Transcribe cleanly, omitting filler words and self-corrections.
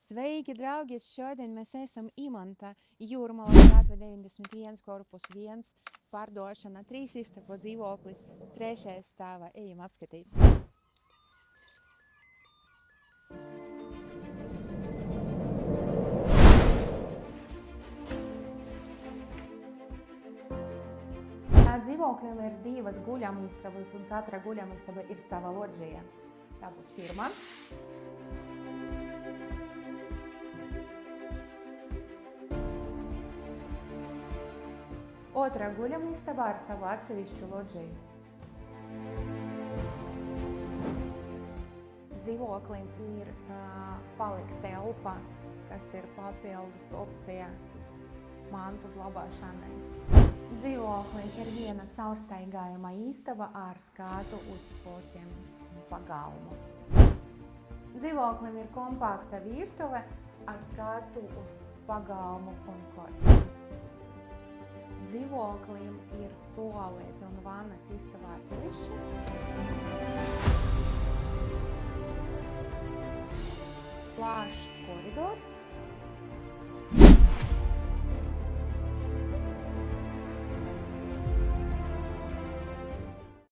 Sveiki, draugi! Šodien mēs esam Imanta Jūrmalas gatve 91, korpus 1, pārdošana, 3 istabu dzīvoklis, 3. stāva. Ejam apskatīt. Dzīvoklim ir 2 guļamistabas un katra guļamistaba ir sava lodžija. Tā būs pirmā. Otrā guļamistaba ar savu atsevišķu lodžiju. Dzīvoklim ir palika telpa, kas ir papildus opcija mantu glabāšanai. Dzīvoklim ir viena caurstaigājama istaba ar skatu uz kokiem un pagalmu. Dzīvoklim ir kompakta virtuve ar skatu uz pagalmu un kokiem. Dzīvoklim ir tualete un vannas istaba atsevišķi. Plašs koridors.